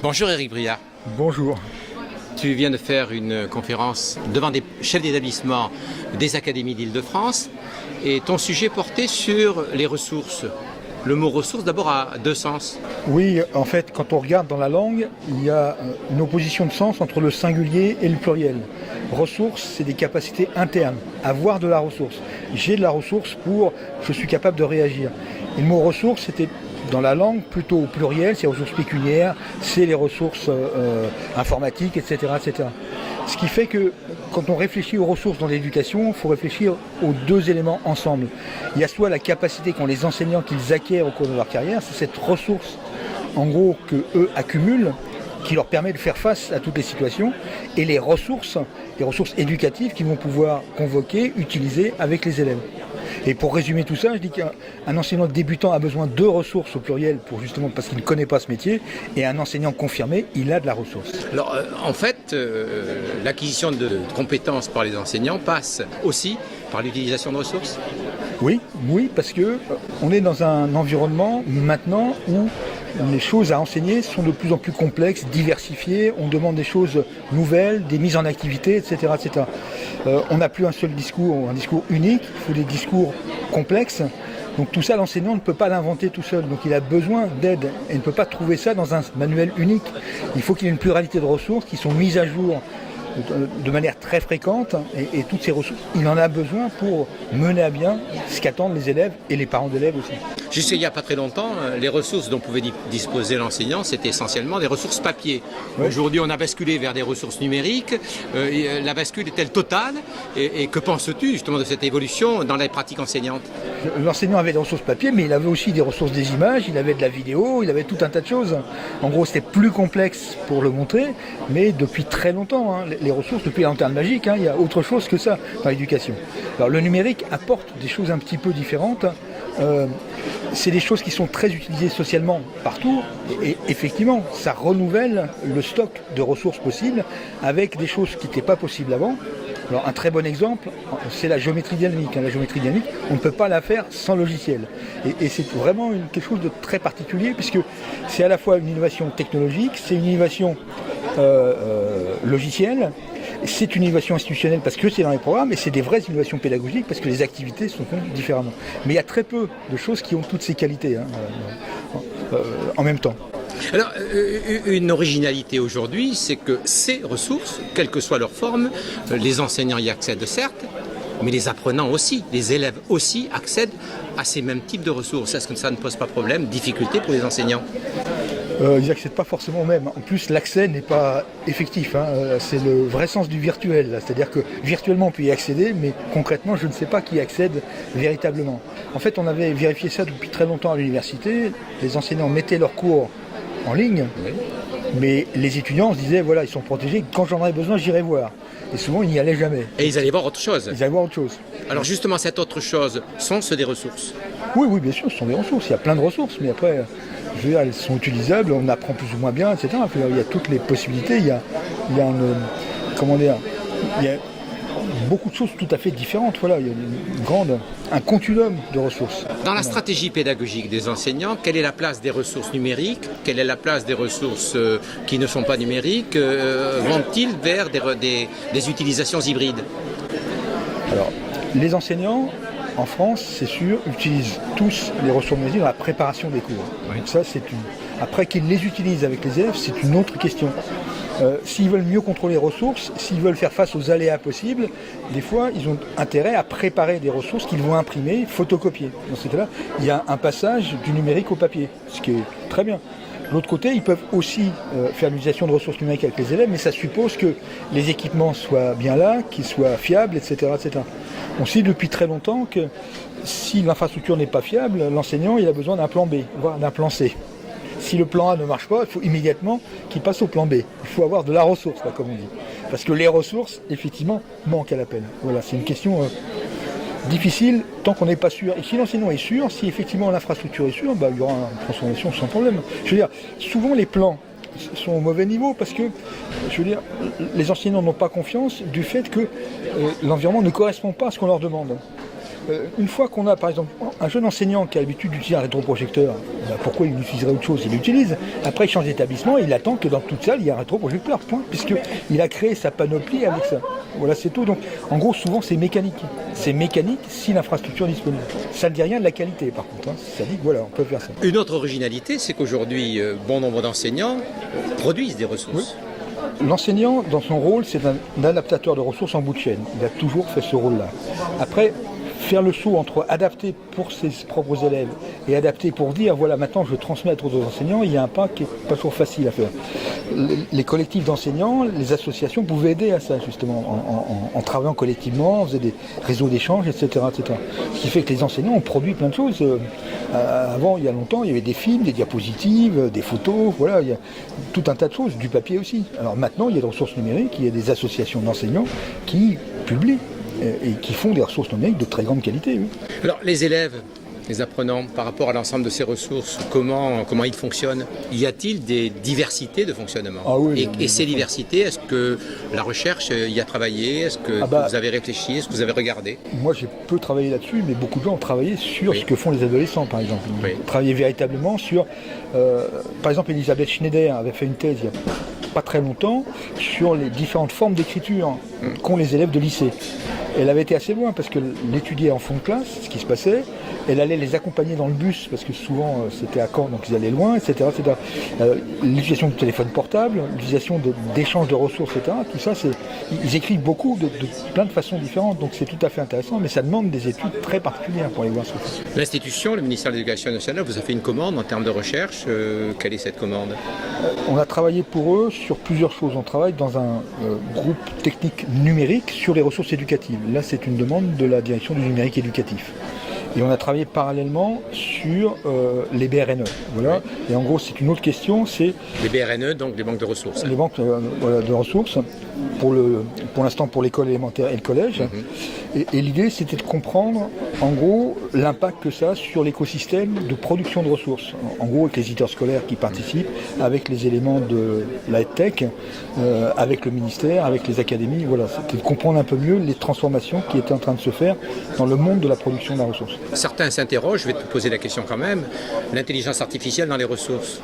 Bonjour Éric Briard. Bonjour. Tu viens de faire une conférence devant des chefs d'établissement des académies d'Île-de-France et ton sujet portait sur les ressources. Le mot ressources d'abord a deux sens. Oui, en fait, quand on regarde dans la langue, il y a une opposition de sens entre le singulier et le pluriel. Ressources, c'est des capacités internes, avoir de la ressource. J'ai de la ressource je suis capable de réagir. Et le mot ressources, c'était dans la langue plutôt au pluriel, c'est les ressources pécuniaires, c'est les ressources informatiques, etc., etc. Ce qui fait que quand on réfléchit aux ressources dans l'éducation, il faut réfléchir aux deux éléments ensemble. Il y a soit la capacité qu'ont les enseignants qu'ils acquièrent au cours de leur carrière, c'est cette ressource en gros qu'eux accumulent, qui leur permet de faire face à toutes les situations, et les ressources éducatives qu'ils vont pouvoir convoquer, utiliser avec les élèves. Et pour résumer tout ça, je dis qu'un enseignant débutant a besoin de ressources au pluriel parce qu'il ne connaît pas ce métier, et un enseignant confirmé, il a de la ressource. Alors en fait, l'acquisition de compétences par les enseignants passe aussi par l'utilisation de ressources. Oui, parce que on est dans un environnement maintenant où les choses à enseigner sont de plus en plus complexes, diversifiées, on demande des choses nouvelles, des mises en activité, etc. etc. On n'a plus un seul discours, un discours unique, il faut des discours complexes. Donc tout ça, l'enseignant ne peut pas l'inventer tout seul, donc il a besoin d'aide et ne peut pas trouver ça dans un manuel unique. Il faut qu'il y ait une pluralité de ressources qui sont mises à jour de manière très fréquente, et toutes ces ressources, il en a besoin pour mener à bien ce qu'attendent les élèves et les parents d'élèves aussi. Jusqu'il n'y a pas très longtemps, les ressources dont pouvait disposer l'enseignant, c'était essentiellement des ressources papier. Oui. Aujourd'hui, on a basculé vers des ressources numériques. La bascule est-elle totale? Et que penses-tu justement de cette évolution dans les pratiques enseignantes? L'enseignant avait des ressources papier, mais il avait aussi des ressources des images, il avait de la vidéo, il avait tout un tas de choses. En gros, c'était plus complexe pour le montrer, mais depuis très longtemps, les ressources, depuis la lanterne magique, il y a autre chose que ça dans l'éducation. Alors le numérique apporte des choses un petit peu différentes. C'est des choses qui sont très utilisées socialement partout, et effectivement, ça renouvelle le stock de ressources possibles avec des choses qui n'étaient pas possibles avant. Alors un très bon exemple, c'est la géométrie dynamique. La géométrie dynamique, on ne peut pas la faire sans logiciel. Et c'est vraiment quelque chose de très particulier, puisque c'est à la fois une innovation technologique, c'est une innovation logicielle, c'est une innovation institutionnelle parce que c'est dans les programmes, et c'est des vraies innovations pédagogiques parce que les activités sont conduites différemment. Mais il y a très peu de choses qui ont toutes ces qualités en même temps. Alors, une originalité aujourd'hui, c'est que ces ressources, quelle que soit leur forme, les enseignants y accèdent certes, mais les apprenants aussi, les élèves aussi accèdent à ces mêmes types de ressources. Est-ce que ça ne pose pas problème, difficulté pour les enseignants ? Ils n'accèdent pas forcément au même. En plus, l'accès n'est pas effectif. C'est le vrai sens du virtuel. C'est-à-dire que virtuellement, on peut y accéder, mais concrètement, je ne sais pas qui accède véritablement. En fait, on avait vérifié ça depuis très longtemps à l'université. Les enseignants mettaient leurs cours en ligne, mais les étudiants se disaient, voilà, ils sont protégés. Quand j'en aurais besoin, j'irai voir. Et souvent, ils n'y allaient jamais. Et ils allaient voir autre chose. Ils allaient voir autre chose. Alors justement, cette autre chose, sont-ce des ressources? Oui, bien sûr, ce sont des ressources. Il y a plein de ressources, mais après, je veux dire, elles sont utilisables, on apprend plus ou moins bien, etc. Il y a toutes les possibilités, il y a beaucoup de choses tout à fait différentes. Voilà, il y a un continuum de ressources. Dans la stratégie pédagogique des enseignants, quelle est la place des ressources numériques? Quelle est la place des ressources qui ne sont pas numériques? Vont-ils vers des utilisations hybrides? Alors, les enseignants, en France, c'est sûr, utilisent tous les ressources numériques dans la préparation des cours. Oui. Ça, Après qu'ils les utilisent avec les élèves, c'est une autre question. S'ils veulent mieux contrôler les ressources, s'ils veulent faire face aux aléas possibles, des fois, ils ont intérêt à préparer des ressources qu'ils vont imprimer, photocopier. Dans ce cas-là, il y a un passage du numérique au papier, ce qui est très bien. De l'autre côté, ils peuvent aussi faire l'utilisation de ressources numériques avec les élèves, mais ça suppose que les équipements soient bien là, qu'ils soient fiables, etc., etc. On sait depuis très longtemps que si l'infrastructure n'est pas fiable, l'enseignant il a besoin d'un plan B, voire d'un plan C. Si le plan A ne marche pas, il faut immédiatement qu'il passe au plan B. Il faut avoir de la ressource, là, comme on dit. Parce que les ressources, effectivement, manquent à l'appel. Voilà, c'est une question difficile tant qu'on n'est pas sûr. Et si l'enseignant est sûr, si effectivement l'infrastructure est sûre, il y aura une transformation sans problème. Je veux dire, souvent les plans sont au mauvais niveau parce que, je veux dire, les enseignants n'ont pas confiance du fait que l'environnement ne correspond pas à ce qu'on leur demande. Une fois qu'on a, par exemple, un jeune enseignant qui a l'habitude d'utiliser un rétroprojecteur, pourquoi il utiliserait autre chose? Il l'utilise. Après, il change d'établissement et il attend que dans toute salle, il y ait un rétroprojecteur, point. Puisqu'il a créé sa panoplie avec ça. Voilà, c'est tout. Donc, en gros, souvent, c'est mécanique. C'est mécanique si l'infrastructure est disponible. Ça ne dit rien de la qualité, par contre. Ça dit que voilà, on peut faire ça. Une autre originalité, c'est qu'aujourd'hui, bon nombre d'enseignants produisent des ressources. Oui. L'enseignant, dans son rôle, c'est un adaptateur de ressources en bout de chaîne. Il a toujours fait ce rôle-là. Après, faire le saut entre adapter pour ses propres élèves et adapter pour dire, voilà, maintenant je transmets à d'autres enseignants, il y a un pas qui n'est pas toujours facile à faire. Les collectifs d'enseignants, les associations pouvaient aider à ça, justement, en travaillant collectivement, on faisait des réseaux d'échange, etc., etc. Ce qui fait que les enseignants ont produit plein de choses. Avant, il y a longtemps, il y avait des films, des diapositives, des photos, voilà, il y a tout un tas de choses, du papier aussi. Alors maintenant, il y a des ressources numériques, il y a des associations d'enseignants qui publient et qui font des ressources numériques de très grande qualité. Oui. Alors, les élèves, les apprenants, par rapport à l'ensemble de ces ressources, comment ils fonctionnent? Y a-t-il des diversités de fonctionnement? Oui, et ces diversités, est-ce que la recherche y a travaillé? Est-ce que vous avez réfléchi? Est-ce que vous avez regardé? Moi, j'ai peu travaillé là-dessus, mais beaucoup de gens ont travaillé sur ce que font les adolescents, par exemple. Ils ont travaillé véritablement sur... par exemple, Elisabeth Schneider avait fait une thèse il y a pas très longtemps sur les différentes formes d'écriture qu'ont les élèves de lycée. Elle avait été assez loin parce qu'elle étudiait en fond de classe, ce qui se passait. Elle allait les accompagner dans le bus parce que souvent c'était à Caen, donc ils allaient loin, etc. etc. L'utilisation du téléphone portable, l'utilisation d'échanges de ressources, etc. Tout ça, ils écrivent beaucoup de plein de façons différentes, donc c'est tout à fait intéressant, mais ça demande des études très particulières pour aller voir ce que c'est. L'institution, le ministère de l'Éducation nationale, vous a fait une commande en termes de recherche. Quelle est cette commande? On a travaillé pour eux sur plusieurs choses. On travaille dans un groupe technique numérique sur les ressources éducatives. Là, c'est une demande de la direction du numérique éducatif. Et on a travaillé parallèlement sur les BRNE. Voilà. Et en gros, c'est une autre question, c'est... Les BRNE, donc les banques de ressources. Les banques de ressources, pour l'instant pour l'école élémentaire et le collège. Et l'idée, c'était de comprendre, en gros, l'impact que ça a sur l'écosystème de production de ressources. En gros, avec les éditeurs scolaires qui participent, avec les éléments de la tech, avec le ministère, avec les académies. Voilà, c'était de comprendre un peu mieux les transformations qui étaient en train de se faire dans le monde de la production de la ressource. Certains s'interrogent, je vais te poser la question quand même, l'intelligence artificielle dans les ressources,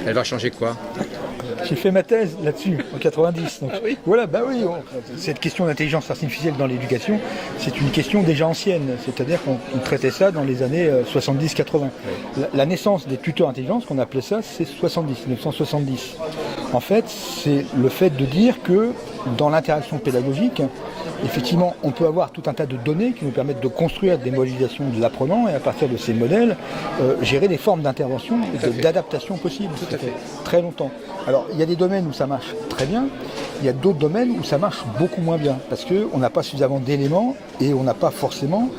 elle va changer quoi? J'ai fait ma thèse là-dessus en 90. Donc, voilà, cette question d'intelligence artificielle dans l'éducation, c'est une question déjà ancienne. C'est-à-dire qu'on traitait ça dans les années 70-80. La naissance des tuteurs intelligence, qu'on appelait ça, c'est 1970. En fait, c'est le fait de dire que dans l'interaction pédagogique, effectivement, on peut avoir tout un tas de données qui nous permettent de construire des modélisations de l'apprenant et à partir de ces modèles, gérer des formes d'intervention et d'adaptation possibles. Ça fait très longtemps. Alors, il y a des domaines où ça marche très bien, il y a d'autres domaines où ça marche beaucoup moins bien parce qu'on n'a pas suffisamment d'éléments et on n'a pas forcément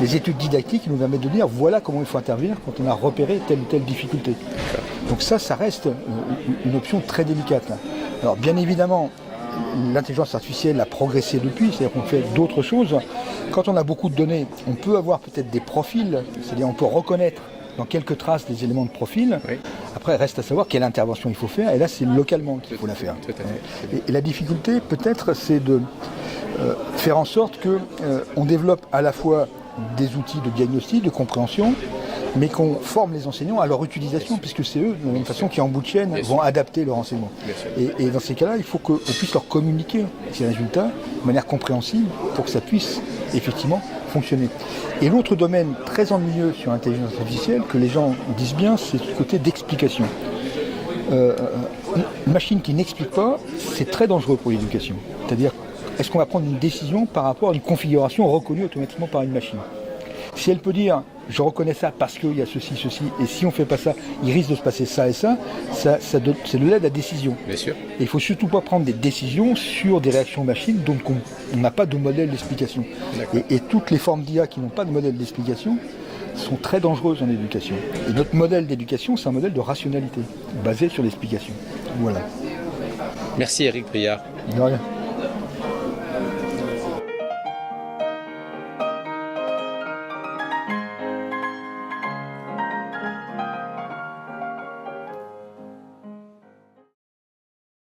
les études didactiques qui nous permettent de dire voilà comment il faut intervenir quand on a repéré telle ou telle difficulté. Donc ça reste une option très délicate. Alors, bien évidemment, l'intelligence artificielle a progressé depuis, c'est-à-dire qu'on fait d'autres choses. Quand on a beaucoup de données, on peut avoir peut-être des profils, c'est-à-dire on peut reconnaître dans quelques traces des éléments de profil. Après, il reste à savoir quelle intervention il faut faire, et là, c'est localement qu'il faut la faire. Et la difficulté, peut-être, c'est de faire en sorte qu'on développe à la fois des outils de diagnostic, de compréhension, mais qu'on forme les enseignants à leur utilisation, puisque c'est eux, de la même façon, qui en bout de chaîne vont adapter leur enseignement. Et dans ces cas-là, il faut qu'on puisse leur communiquer ces résultats de manière compréhensible pour que ça puisse effectivement fonctionner. Et l'autre domaine très ennuyeux sur l'intelligence artificielle, que les gens disent bien, c'est ce côté d'explication. Une machine qui n'explique pas, c'est très dangereux pour l'éducation. C'est-à-dire, est-ce qu'on va prendre une décision par rapport à une configuration reconnue automatiquement par une machine? Si elle peut dire je reconnais ça parce qu'il y a ceci, et si on ne fait pas ça, il risque de se passer ça et ça, c'est de l'aide à décision. Bien sûr. Et il ne faut surtout pas prendre des décisions sur des réactions machines dont on n'a pas de modèle d'explication. Et toutes les formes d'IA qui n'ont pas de modèle d'explication sont très dangereuses en éducation. Et notre modèle d'éducation, c'est un modèle de rationalité, basé sur l'explication. Voilà. Merci Éric Briard. De rien.